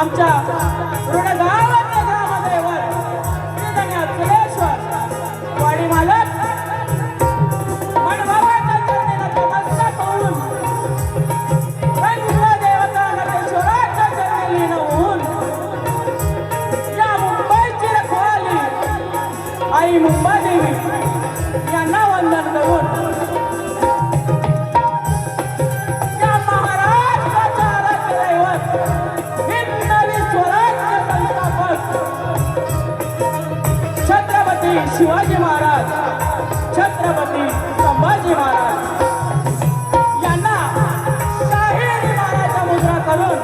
आमच्या ऋणगावाचे ग्रामदेवर श्रीधन्य चलेश्वर वाडी मालक मनभावाच्या चरणी नतमस्तक होऊन रंगला देवता नटेश्वराच्या चरणी लीन होऊन या मुंबईची रखवाली आई मुंबादेवी यांना वंदन करून शिवाजी महाराज छत्रपती संभाजी महाराज यांना शाही महाराजा मुद्रा करून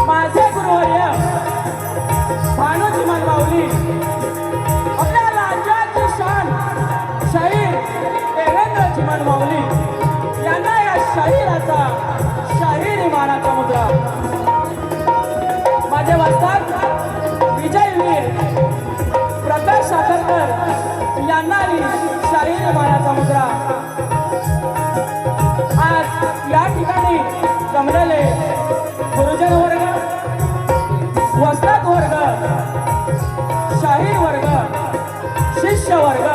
माझे गुरुवर्य भानुजी माऊली आपल्या राज्याची शान शाहीर देवेंद्रजी माऊली यांना या शाहिराचा शाहीर मानाचा मुद्रा माझे वाचतात विजयवीर प्रकाश साखरकर यांना शाहीर मानाचा मुद्रा आज या ठिकाणी जमलेले गुरुजन वर्ग वस्ताद वर्ग शाहीर वर्ग शिष्य वर्ग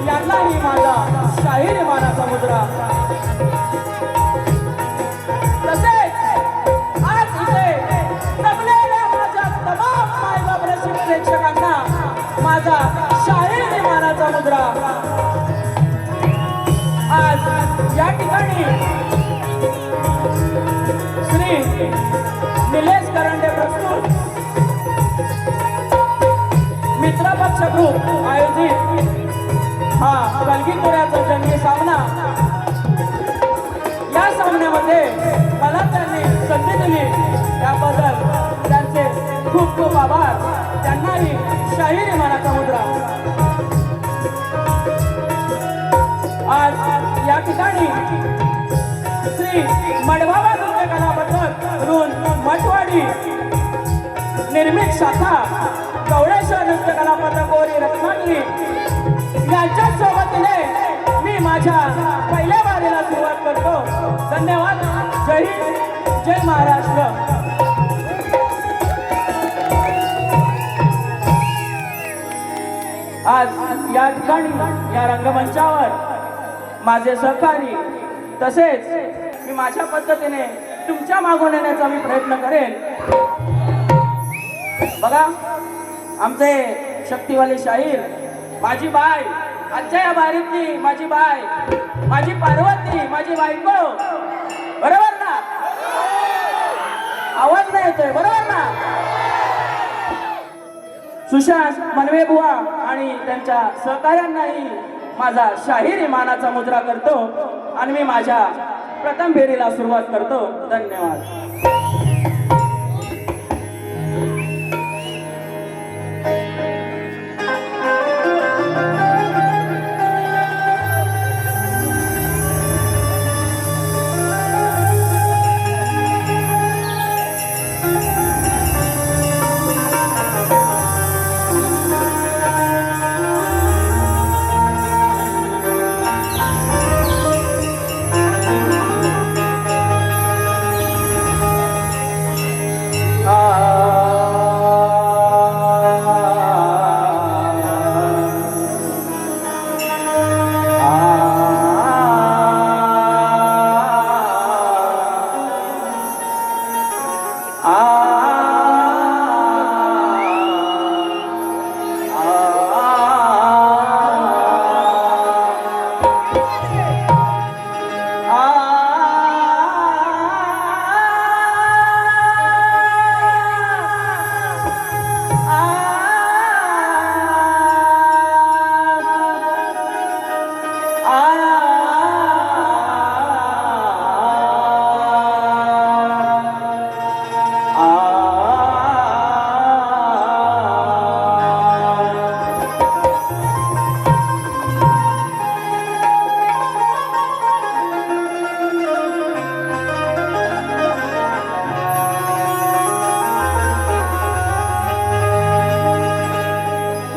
यांनाही माझा शाहीर मानाचा मुद्रा तसेच आज इथे जमलेल्या माझ्या तमाम मायबाप रसिक प्रेक्षकांना माझा शाहीर मानाचा मुद्रा आज या ठिकाणी श्री निलेश करंडे प्रस्तुत मित्रपक्ष ग्रुप आयोजित हा गलगीतोऱ्याचा जंगी सामना या सामन्यामध्ये मला त्यांनी संधी दिली त्याबद्दल त्यांचे खूप खूप आभार त्यांनाही शाहीर मानाचा मुद्रा आज या ठिकाणी श्री मडवाबा नृत्य कला पथक ऋण मठवाडी निर्मित शाखा गौडेश्वर नृत्य कला पथक ओरी रत्नागिरी यांच्या सोबतीने मी माझ्या पहिल्या वारीला सुरुवात करतो धन्यवाद जय हिंद जय महाराष्ट्र आज या ठिकाणी या रंगमंचावर माझे सहकारी तसेच मी माझ्या पद्धतीने तुमच्या मागून येण्याचा मी प्रयत्न करेन बघा आमचे शक्तिवाले शाहीर माझी बाय आजच्या या बारीतली माझी बाय माझी पार्वती माझी बायको बरोबर ना आवाज नाही येतोय बरोबर ना सुशांत मनवे बुवा आणि त्यांच्या सहकार्यांनाही माझा शाहीर मानाचा मुद्रा करतो आणि मी माझ्या प्रथम फेरीला सुरुवात करतो धन्यवाद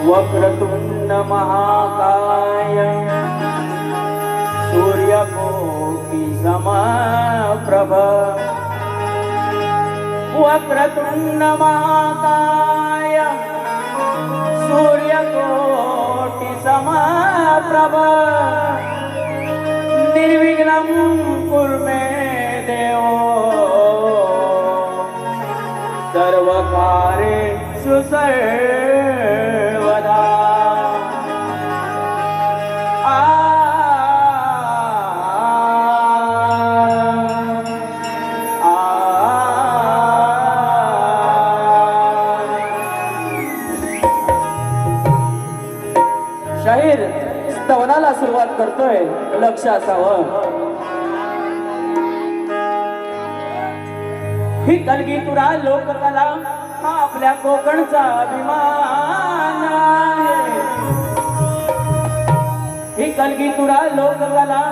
वक्रतुंड महाकाय सूर्यकोटि समप्रभ वक्रतुंड महाकाय सूर्यकोटि समप्रभ निर्विघ्नं कुरु मे देव सर्वकार्येषु सर्वदा शाहीर स्तवनाला सुरुवात करतोय, लक्ष असावं. ही कलगीतुरा लोककला हा आपल्या कोकणचा अभिमान आहे. ही कलगीतुरा लोककला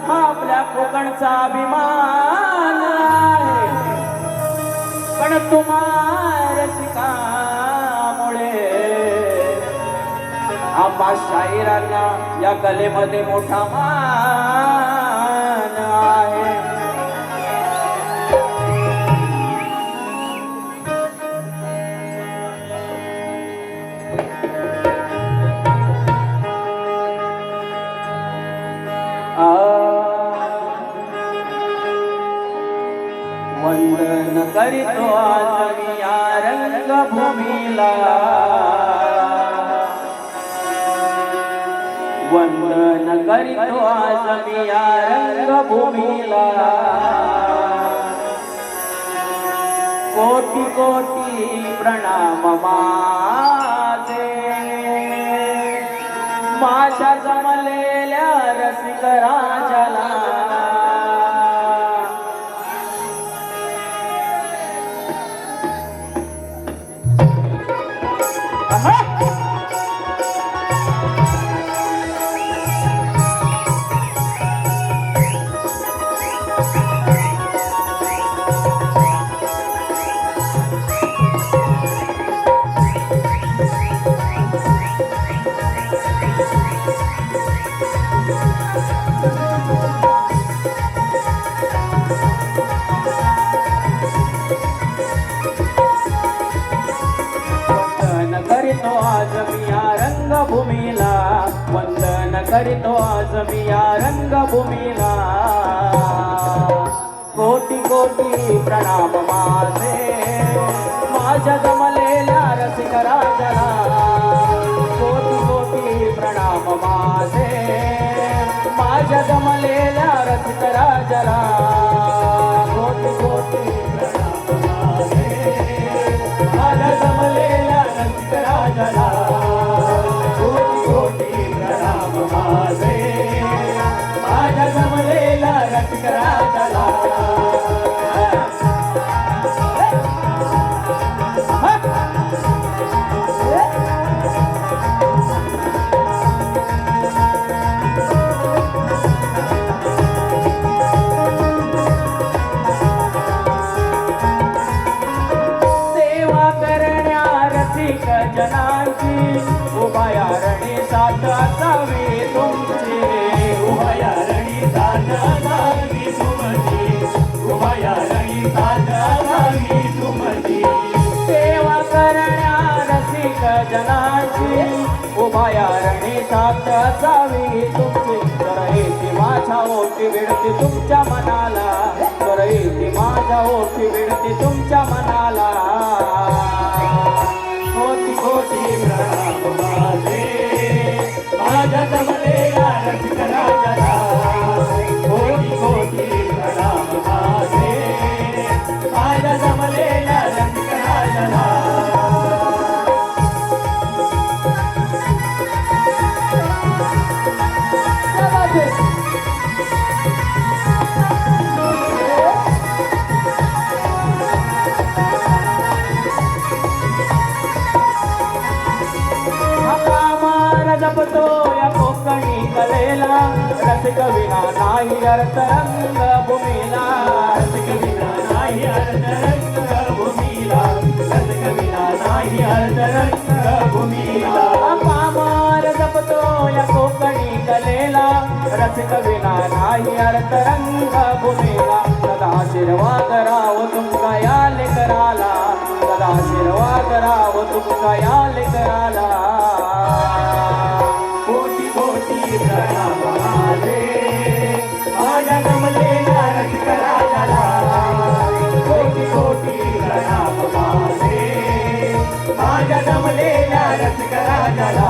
हा आपल्या कोकणचा अभिमान आहे. पण तुम्हा रसिकामुळे आम्हा शाहिरांना या कलेमध्ये मोठा मान आहे. वंदन करीतो आज मी या रंगभूमीला, वंदन करीतो आज मी या रंगभूमीला. कोटी कोटी प्रणाम माझे माझ्या जमलेल्या रसिक राजाला. करीतो आज मी या रंगभूमीला, वंदन करीतो आज मी या रंगभूमीला. कोटी कोटी प्रणाम माझे माझ्या जमलेल्या रसिक राजाला. कोटी कोटी प्रणाम माझे माझ्या जमलेल्या रसिक राजाला. कोटी कोटी प्रणाम माझे माझ्या जमलेल्या रसिक राजाला. कोटी कोटी प्रणाम माझे माझ्या जमलेल्या रसिक राजाला. जनांची उभया रणी साथ असावी तुमची. उभया रणी साथ असावी तुमची. उभया रणी साथ असावी तुमची. सेवा करण्या रसिक जनांची उभया रणी साथ असावी तुमची. करईची माझ्या ओटी विडती तुमच्या मनाला. करईची माझ्या ओटी विडती तुमच्या मनाला. कोटी कोटी प्रणाम माझे माझ्या जमलेल्या रसिक राजाला. कोटी कोटी प्रणाम माझे माझ्या जमलेल्या रसिक राजाला. जपतो या कोकणी कलेला. रसिक विना नाही अर्थ रंगभूमीला. रसिक विना नाही अर्थ रंगभूमीला. रसिक विना नाही अर्थ रंगभूमीला. पामार जपतो या कोकणी गुंतलेला रसिक विना नाही अर्थ रंग भूमीला सदा आशीर्वाद राव तुमचा या लेकराला सदा आशीर्वाद राव तुमचा या लेकराला कोटी कोटी प्रणाम माझे माझ्या जमलेल्या रसिकराजाला कोटी कोटी प्रणाम माझे माझ्या जमलेल्या रसिकराजाला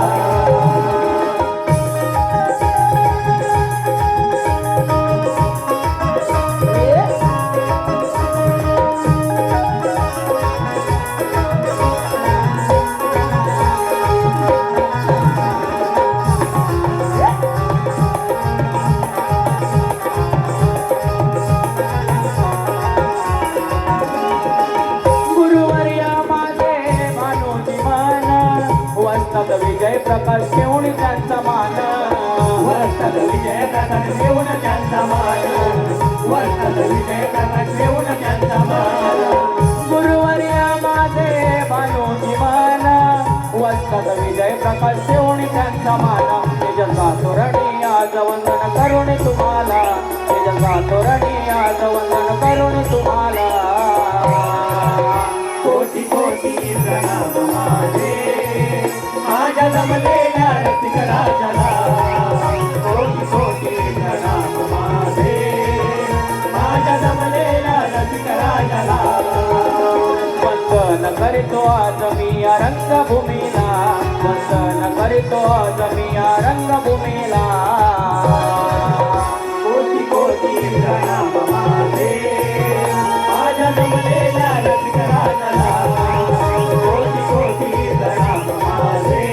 विजय प्रकाश घेऊन त्यांचा मान वर्षात विजय प्रकाश घेऊन त्यांचा मान वर्षात विजय प्रकाश घेऊन त्यांचा मान गुरुवर्या माझे भानोजी मान वस्तात विजय प्रकाश घेऊन त्यांचा मान निजसा तोरणी आज वंदन करुणी तुम्हाला निजसा तोरणी आज वंदन करुणी तुम्हाला कोटी कोटी प्रणाम माझे माझ्या जमलेल्या रसिकराजाला कोटी कोटी प्रणाम माझे माझ्या जमलेल्या रसिकराजाला वंदन करीतो आज मी या रंगभूमीला वंदन करीतो आज मी या रंगभूमीला कोटी कोटी प्रणाम माझे माझ्या जमलेल्या रसिकराजाला कोटी कोटी प्रणाम माझे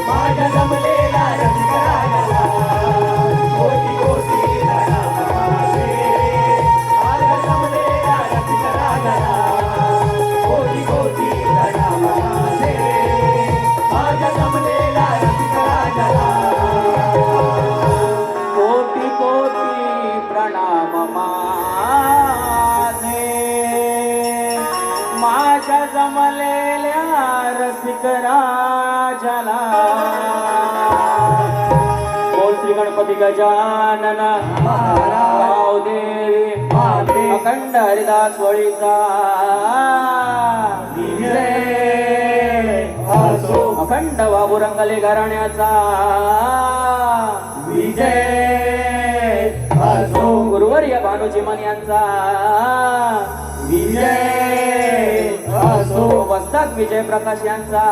माझ्या जमलेल्या रसिकराजाला कोटी कोटी प्रणाम माझे माझ्या जमलेल्या रसिकराजाला कोटी कोटी प्रणाम माझे माझ्या जमलेल्या रसिकराजाला कोटी कोटी प्रणाम माझे माझ्या जमलेल्या रसिक राजाला बोल श्री गणपती गजानन गाव देवी माते अखंड हरिदास वळीचा विजय असो अखंड बाबू रंगले घराण्याचा विजय असो गुरुवर्य भानुजी मन यांचा विजय असो वस्तात विजय प्रकाश यांचा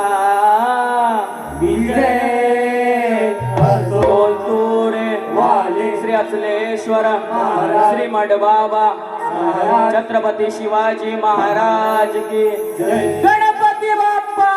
विजय असो बोलतुरे वाले श्री अचलेश्वर महाराज श्री मडबाबा महाराज छत्रपती शिवाजी महाराज की जय गणपती बाप्पा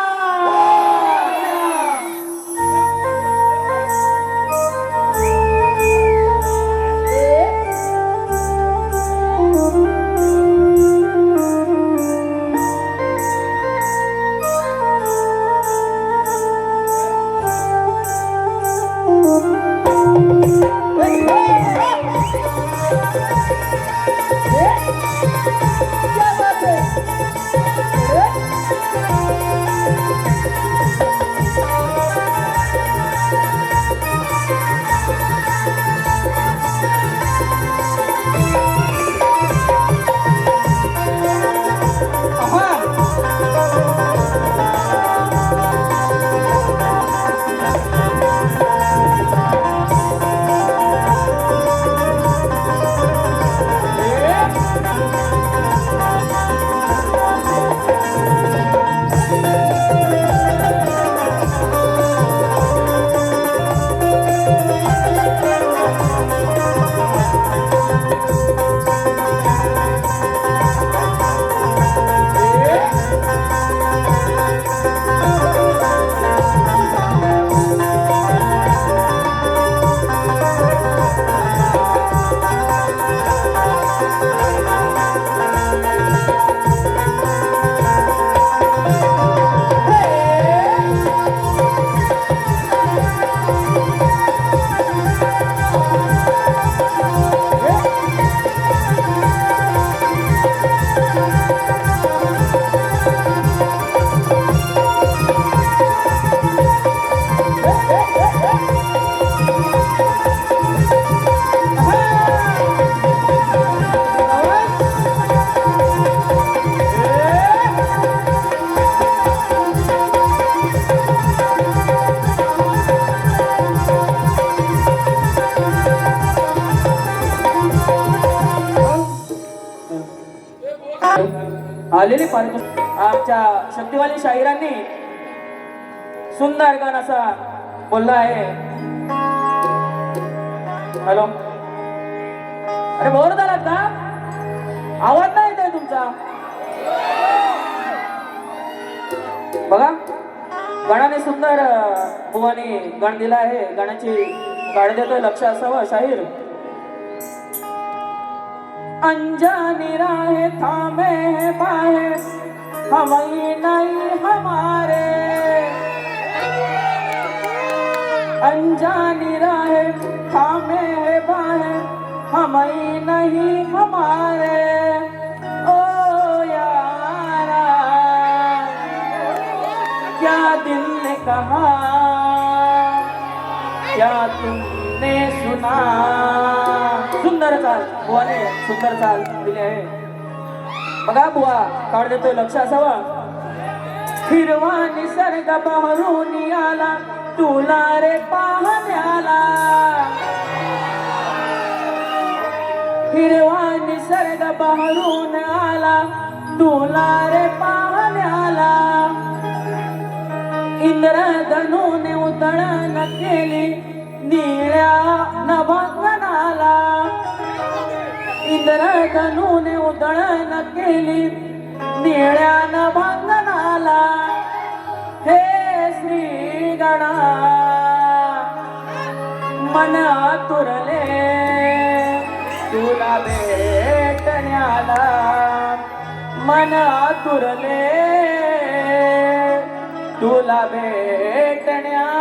आलेली पारितोषिक आमच्या शक्तिवाली शाहिरांनी सुंदर गाणं असा बोलला आहे. हॅलो, अरे बोर झालात का? आवाज नाही येतोय तुमचा. बघा, गणाने सुंदर बुवाने गण दिला आहे. गाण्याची गाडी देतोय, लक्ष असावं. शाहीर अनजानी राहे थामे है बाहे हमारी नहीं हमारे, अनजानी राहे थामे है बाहे हमारी नहीं हमारे. ओ यारा क्या दिल ने कहा क्या तुमने सुना. सुंदर चाल बुवाने सुंदर चाल दिली आहे. बघा बुवा काढ देतोय, लक्ष असावं. हिरवा निसर्ग बहरून आला तुला रे पाहण्याला, हिरवा निसर्ग बहरून आला तुला रे पाहण्याला. इंद्रधनुने उतळण केली निळ्या नभंगनाला, इंद्रधनुने उतळण केली निळ्या नभंगनाला. हे श्री गणा मन आतुरले तुला भेटण्याला, मन आतुरले तुला भेटण्याला.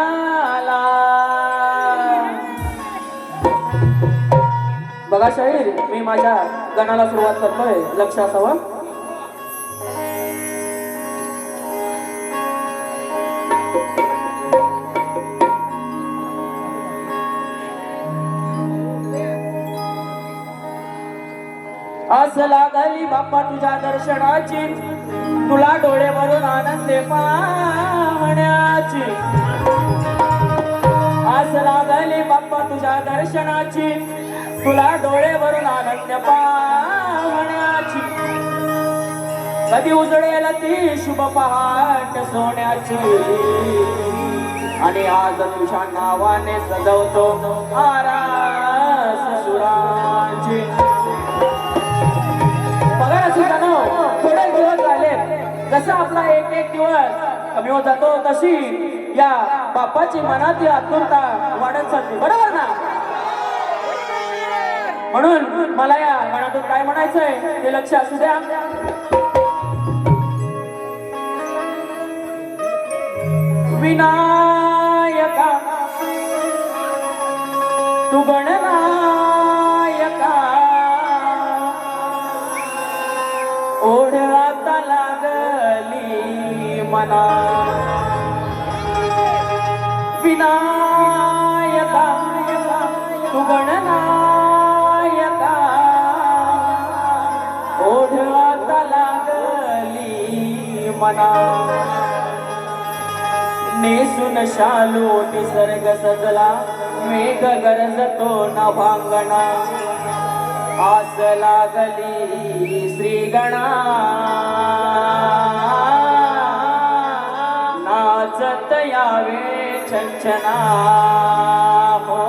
बघा शाहीर, मी माझ्या गणाला सुरुवात करतोय, लक्ष असावं. आस लागली बाप्पा तुझ्या दर्शनाची, तुला डोळे भरून आनंदे पाहण्याची. आस लागली बाप्पा तुझ्या दर्शनाची, तुला डोळे भरून आनंद पाहण्याची. कधी उजळेल ती शुभ पहाट सोन्याची, आणि आज तुझ्या नावाने सजवतो आरास सुरांची. बघा ना सुद्धा, थोडे दिवस झाले, जसा आपला एक एक दिवस कमी होत जातो तशी या बाप्पाची मनातली आतुरता वाढत जाते, बरोबर ना? म्हणून मला या गाण्यातून काय म्हणायचंय ते लक्ष असू द्या. विनायका तू गणनायका, ओढ आता लागली मना. विनायका तू गणनायका, ओढ आता लागली मना. नेसून शालू निसर्ग सजला, मेघ गरजतो नभांगणा. आस लागली श्रीगणा, नाचत यावे छंछना. हो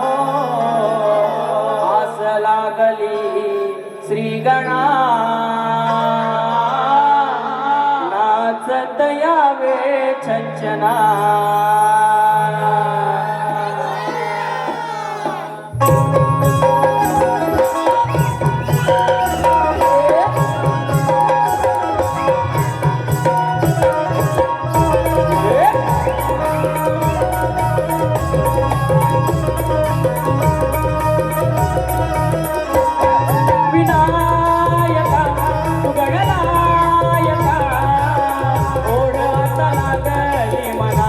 आस लागली श्रीगणा, नाचत यावे छंछना. ओढ आता लागली मना.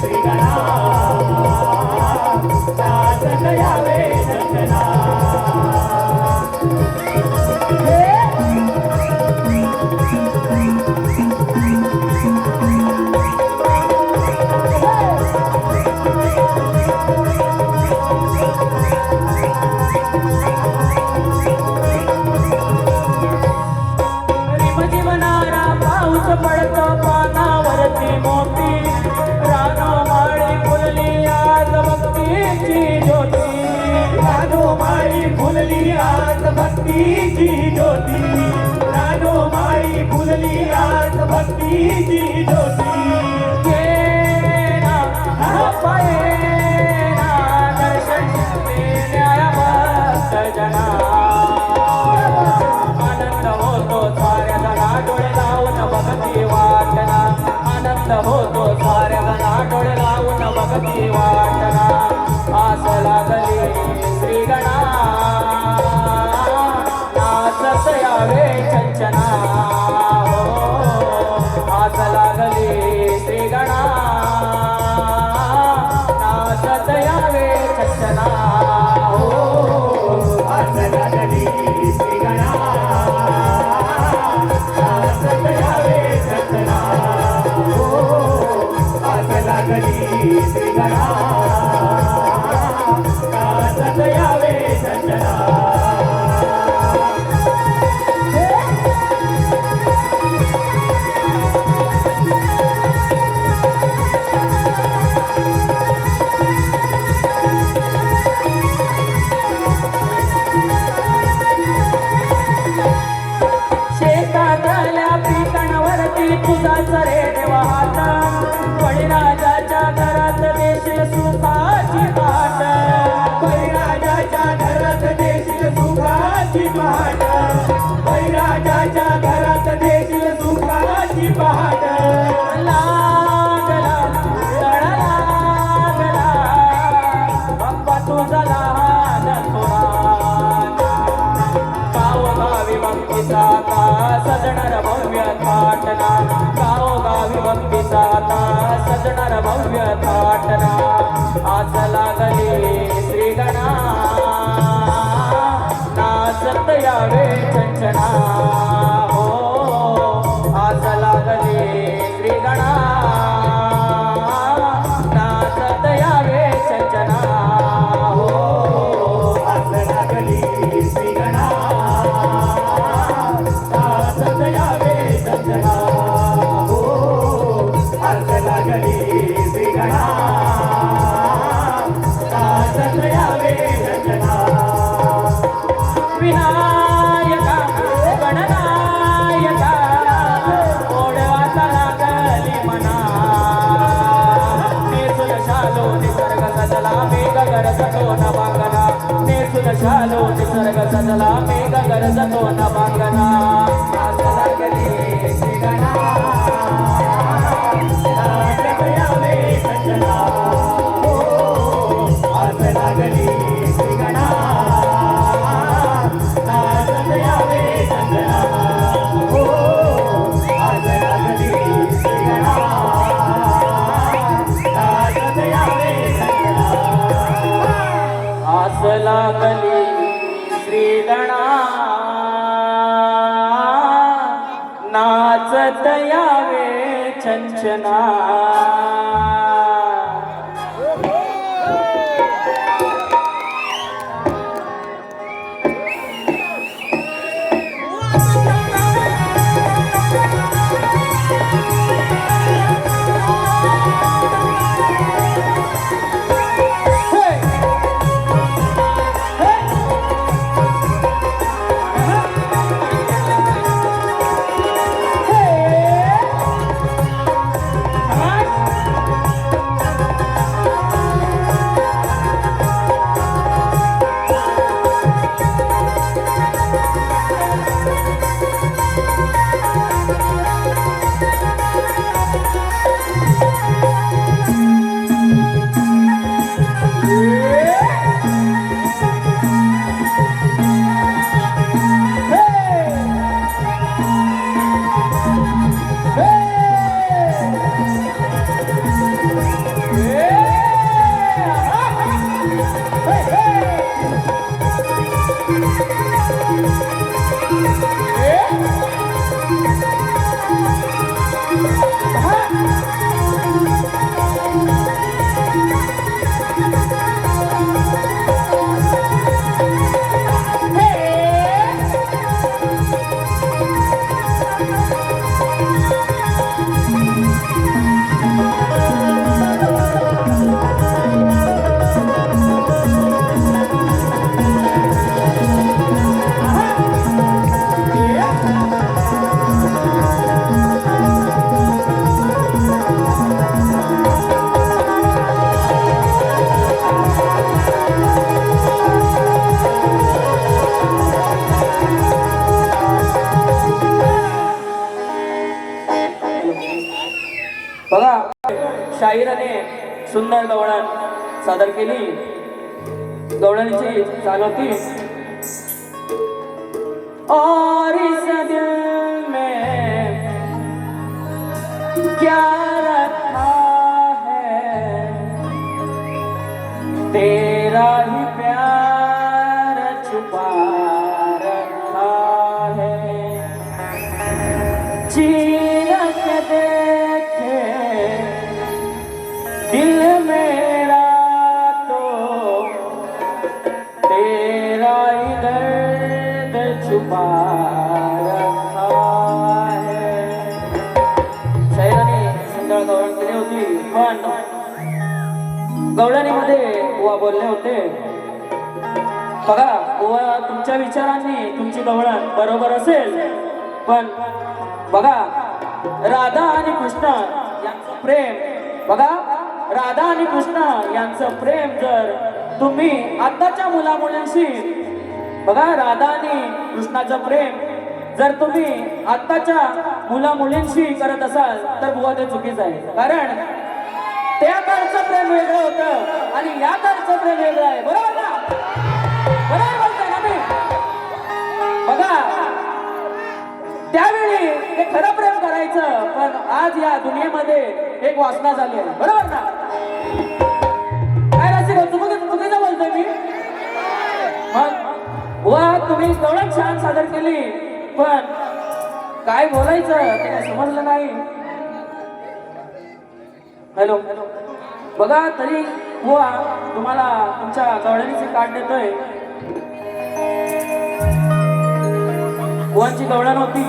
श्रीगणा नाचत यावे चंचना जीवनारा पाऊस पडतो पानावरती मोती रानो माळी फुलली आज भक्तीची ज्योती रानो माळी फुलली आज भक्तीची ज्योती रानो माळी फुलली आज भक्तीची ज्योती येना पायेना दर्शन देण्याया भक्त जना आनंद होतो साऱ्या जना डोळे लावून भक्ती वाटना आनंद होतो साऱ्या जना डोळे लावून भक्ती वाटना आस लागली श्रीगणा नाचत यावे चंचना हो आस लागली श्रीगणा नाचत यावे चंचना हो आज लागली श्रीगणा नाचत यावे चंचना हो आज लागली श्रीगणा नाचत यावे चंचना शेतातल्या पिकांवरती तुझाच रे वाहत बळीराजाच्या घरात देशील सुखाची पाट बैराजाच्या घरात देशील सुखाची पहाट बैराजाच्या घरात देशील सुखाची पहाट लागला तळ लागला बाप्पा तुझा लहान थोरा गावोगावी भक्तीचा आता सजणार भव्य थाटना गावोगावी भक्तीचा आता सजणार भव्य थाटना आज लागली श्रीगणा नाचत यावे चंचना हो आज लागली श्रीगणा नाचत यावे चंचना हो आज लागली श्रीगणा नाचत यावे चंचना हो आज लागली श्रीगणा नाचत यावे चंचना विनायका गणनायका ओढवाचा लागली मना नेसुन शालो निसर्ग सजला मेघ गरजतो न बांगना नेसुन शालो निसर्ग सजला मेघ गरजतो न बांगना आज लागली श्रीगणा नाचत यावे चंचना हो आज लागली श्रीगणा नाचत यावे चंचना हो आज लागली श्रीगणा नाचत यावे चंचना आस लागली श्रीगणा नाचत यावे छंछना बघा, शाहिराने सुंदर गवळण सादर केली. गवळणीची चाल होती. और इस दिल में क्या रखा है, तेरा ही प्यार छुपा रखा है. चीर के देखे दिल मेरा तो तेरा ही दर्द छुपा रखा है. शाहिराने सुंदर गवळण केली होती, पण गवळणीमध्ये बुवा बोलले होते. बघा बुवा, तुमच्या विचारांनी तुमची गवळण बरोबर असेल, पण बघा राधा आणि कृष्ण यांचं प्रेम, बघा राधा आणि कृष्ण यांचं प्रेम जर तुम्ही आताच्या मुलामुलींशी, बघा राधा आणि कृष्णाचं प्रेम जर तुम्ही आताच्या मुलामुलींशी करत असाल तर बुवा ते चुकीचं आहे. कारण त्या काळचं प्रेम वेगळं होतं आणि या काळचं प्रेम वेगळं आहे. बरोबर ना? बरोबर बोलतोय ना मी? बघा त्यावेळी हे खरं प्रेम करायचं, पण आज या दुनियेमध्ये एक वासना झाली आहे. बरोबर ना? काय राशी चुकीचं बोलतोय मी? मग वा तुम्ही गवळण छान सादर केली, पण काय बोलायचं ते काय समजलं नाही. हॅलो, बघा तरी बुवा तुम्हाला तुमच्या गवळणीचे कार्ड देतोय. बुवांची गवळण होती.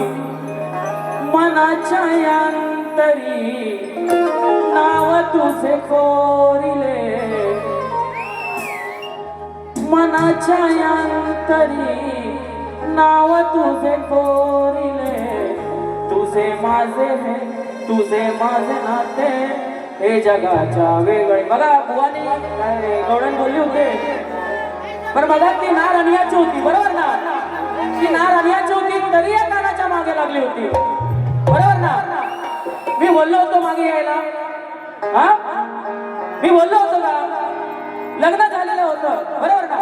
मनाच्या अंतरी नाव तुझे कोरिले, मनाच्या अंतरी नाव तुझे कोरिले, तुझे माझे हे तुझे माझे नाते हे जगाच्या वेगळे. बघा बुवाने गवळण बोलली होते, पण बघा ती नार अनियाची होती. बरोबर ना? ती नार अनियाची होती तरी या कानाच्या मागे लागली होती. बरोबर ना? मी बोललो होतो मागे यायला, हा मी बोललो होतो का? लग्न झालेलं होतं. बरोबर ना?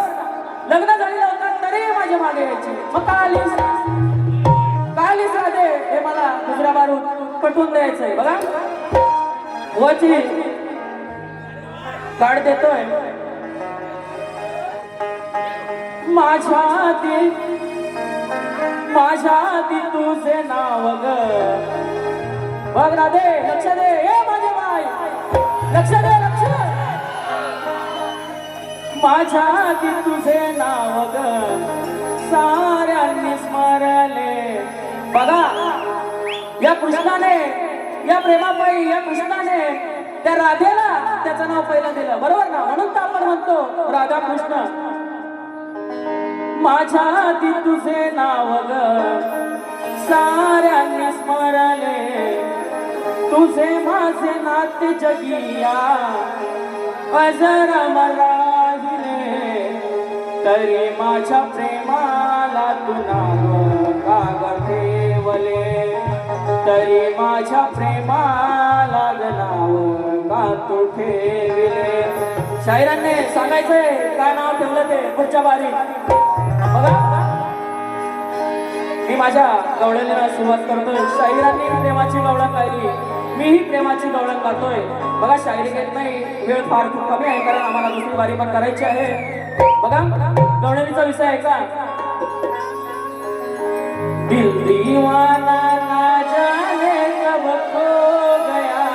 लग्न झालेलं होतं तरी माझ्या मागे यायची. मग का आलीस राधे हे मला दुसऱ्या बारून पटवून द्यायचंय. बघा बुवाची कार्ड देतोय. माझ्या आधी तुझे नाव ग. बघ राधे, लक्ष दे. ए माझे माय, लक्ष दे, लक्ष. माझ्या आधी तुझे नाव ग साऱ्यांनी स्मरले. बघा या कृष्णाने, या प्रेमापायी या कृष्णाने त्या राधेला त्याचं नाव पहिलं दिलं. बरोबर ना? म्हणून तर आपण म्हणतो राधा कृष्ण. माझ्या आधी तुझे नाव ग साऱ्यांनी स्मरले, तुझे माझे नाते जगिया अजर राहिले, तरी माझ्या प्रेमाला तू नाव का ठेवले, तरी माझ्या प्रेमाला नाव का तू ठेवले. शाहिरांनी सांगायचंय काय नाव ठेवलं ते पुढच्या बारी. बघा मी माझ्या गवळणीला सुरुवात करतोय. शाहिरांनी प्रेमाची गवळण गायली, मीही प्रेमाची गवळण गातोय. बघा शायरी घेत नाही, वेळ फार खूप कमी आहे, कारण आम्हाला दुसरी बारी पण करायची आहे. बघा गवळणीचा विषय आहे का? दिल दीवाना ना जाने कब खो गया,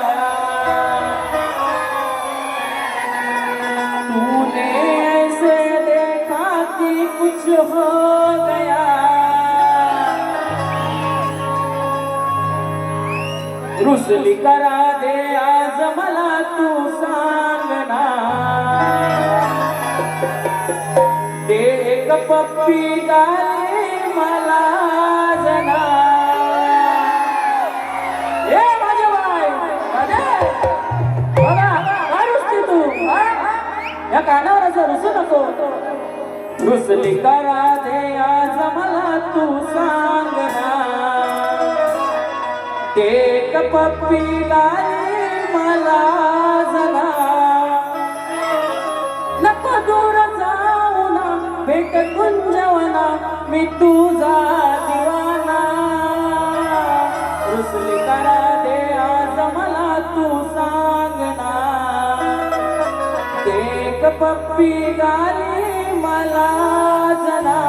तूने ऐसे देखा कि कुछ हो गया, रुसली करा दे आज मला तू सांग ना दे एक पप्पी गाले मला जना ए माझे बाय अरे बघा काय रुसती तू हा? या कानावर असं रुसू नको रुसली करा दे आज मला तू सांग ना ते पप्पी गाले मला जना नको दूर जाऊ ना भेट कुंजवना मी तुझा दिवाना रुसली करा दे आज मला तू सांग ना ते पप्पी गाले मला जना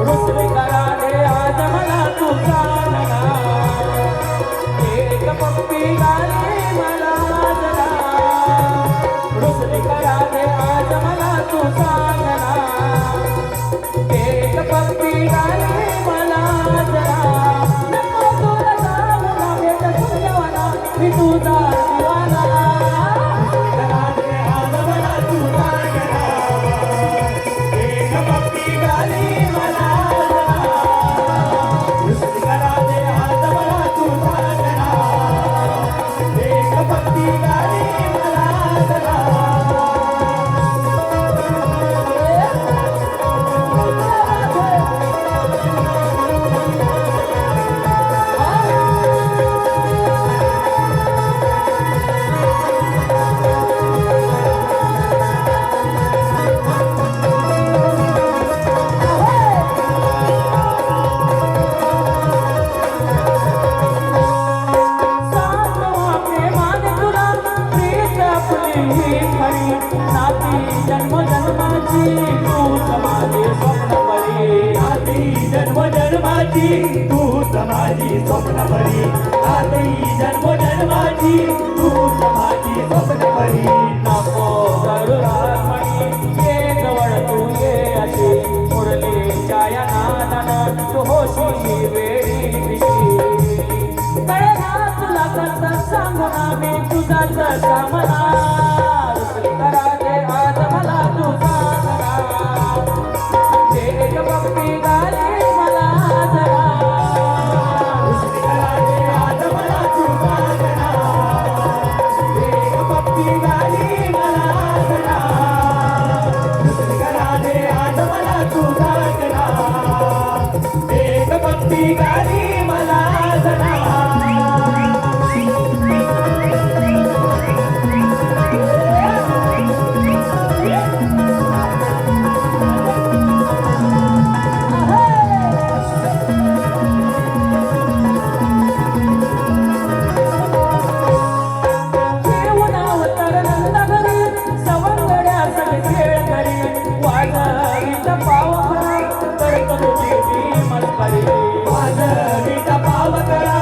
रुसली करा दे आज मला तू सांग ना एक पप्पी गाले मला जना रुसली करा दे आज मला तू सांग ना एक पप्पी गाले मला जना नको दूर जाऊ ना भेट कुंजवना मी तुझा दिवाना करा दे आज मला तू सांग ना एक पप्पी गाली मला रुसली करा दे आज मला तू सांग ना एक पप्पी गाली मला जन्मजन्माची तू समाजी स्वप्न परी आधी जन्मजन्माची तू समाजी स्वप्न परी नको करू रागमणी ये जवळ तू ये अशी मुरलीच्या या नादानं तू होशी वेळी दिशी कळना तुला कसं सांगू ना मी तुझाच सामना रुसली करा दे आज मला तू सांग ना एक पप्पी गाले मला जरा रुसली करा दे आज मला तू सांग ना एक पप्पी गाली मला जरा रुसली करा दे आज मला तू सांग ना एक पप्पी गाली मला जरा वाजवीचा पाव करा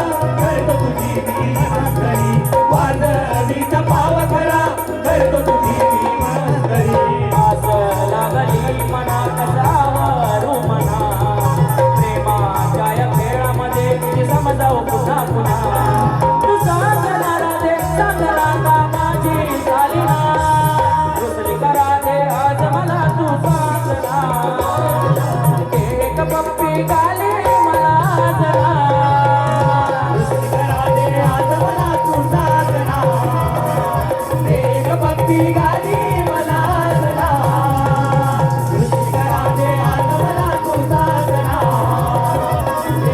करतो तुझी मी मस्करी वाजवीचा पाव करा करतो तुझी मी मस्करी असं लागली मनात जावरू म्हणा प्रेमाच्या या खेळामध्ये ती समजावू पुन्हा पुन्हा तू सांगणार दे सांगला का माझी झाली ना रुसली करा दे आज मला तू सांगना एक पप्पी गाले मला जरा रुसली करा दे आज मला तू सांग ना एक पप्पी गाली मला जरा रुसली करा दे आज मला तू सांग ना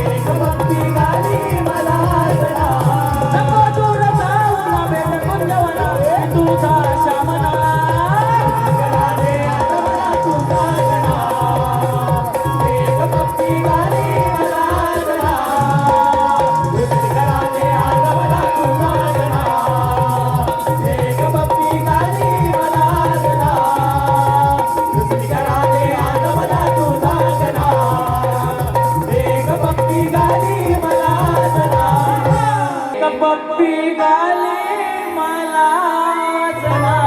एक पप्पी गाली मला जरा नको दूर जाऊ ना भेट कुंजवना मी तुझा शामना करा दे आज मला तू सांग ना एक पप्पी गाली पप्पी गाली मला जना.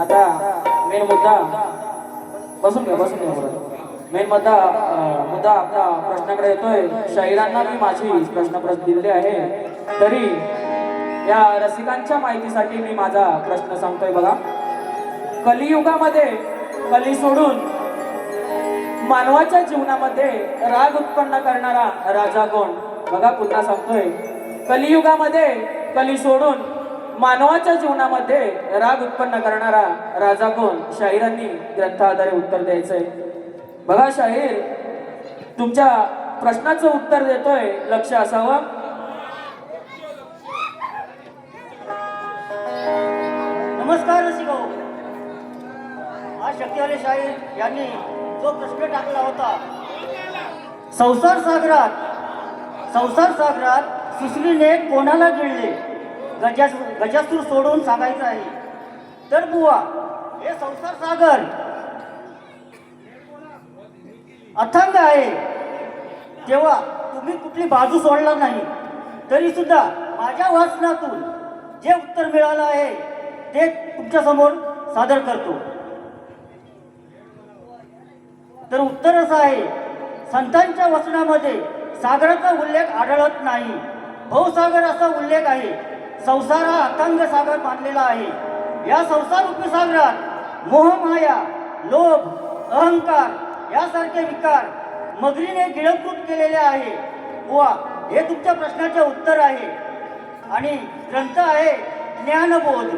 आता मेन मुद्दा बसून घ्या मेन मुद्दा आपला प्रश्नाकडे येतोय. शाहिरांना मी माझी प्रश्न दिलेले आहे, तरी या रसिकांच्या माहितीसाठी मी माझा प्रश्न सांगतोय. बघा, कलियुगामध्ये कली सोडून मानवाच्या जीवनामध्ये राग उत्पन्न करणारा राजा कोण? बघा, पुन्हा सांगतोय, कलियुगामध्ये कली सोडून मानवाच्या जीवनामध्ये राग उत्पन्न करणारा राजा कोण? शाहिरांनी ग्रंथाद्वारे उत्तर द्यायचंय. बघा, शाहीर तुमच्या प्रश्नाचं उत्तर देतोय, लक्ष असावं. नमस्कार रसिको. आज शक्तिवाले शाहीर यांनी जो प्रश्न टाकला होता, संसार सागरात सुसरीने कोणाला गिळले, गजासूर सोडून सांगायचं आहे. तर बुवा, हे संसार सागर अथांग आहे, तेव्हा तुम्ही कुठली बाजू सोडला नाही. तरी सुद्धा माझ्या वाचनातून जे उत्तर मिळालं आहे ते तुमच्या समोर सादर करतो. तर उत्तर असं आहे, संतांच्या वचनामध्ये सागराचा उल्लेख आढळत नाही. भवसागर असा उल्लेख आहे. संसार हा अथांग सागर मानलेला आहे. या संसार रूपी सागरात मोहमाया, लोभ, अहंकार यासारखे विकार मगरीने गिळंकृत केलेले आहे. बुवा, हे तुमच्या प्रश्नाचे उत्तर आहे. आणि ग्रंथ आहे ज्ञानबोध.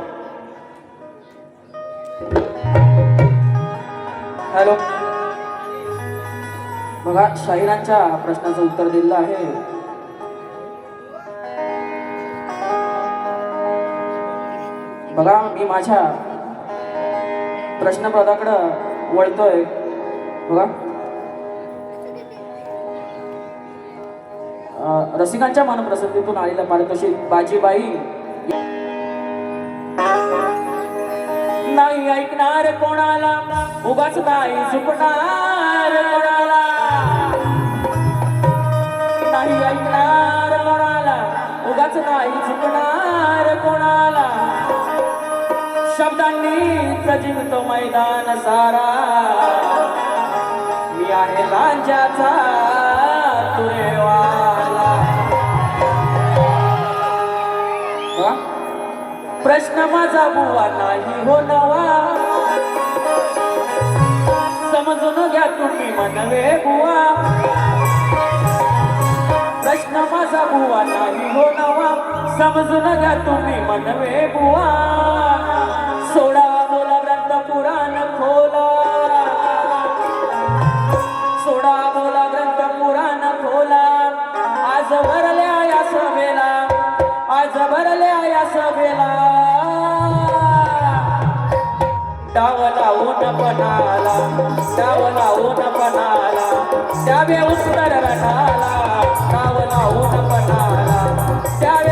हॅलो, बघा, शाहिरांच्या प्रश्नाचं उत्तर दिलेलं आहे. बघा, मी माझ्या प्रश्नपदाकडं वळतोय. बघा, रसिकांच्या मनप्रसन्नीतून आलेलं पारितोषिक बाजीबाई. नाही ऐकणार कोणाला, उगाच नाही चुकणार कोणाला. नाही ऐकणार कोणाला, उगाच नाही चुकणार कोणाला. शब्दांनीच जिंकतो मैदान सारा, मी आहे लांजाचा तुरेवाला. प्रश्न माझा बुवा नाही हो नवा, समजून घ्या तुम्ही मनवे बुवा. प्रश्न माझा बुवा नाही हो नवा, समजून घ्या तुम्ही मनवे बुवा. सोडा बोला ग्रंथ पुराण खोला, सोडा बोला ग्रंथ पुराण खोला. आज भरल्या या सभेला, आज भरल्या या सभेला. डाव लावून पणाला, डाव लावून पणाला, द्यावे उत्तर रणाला. डाव लावून पणाला, द्यावे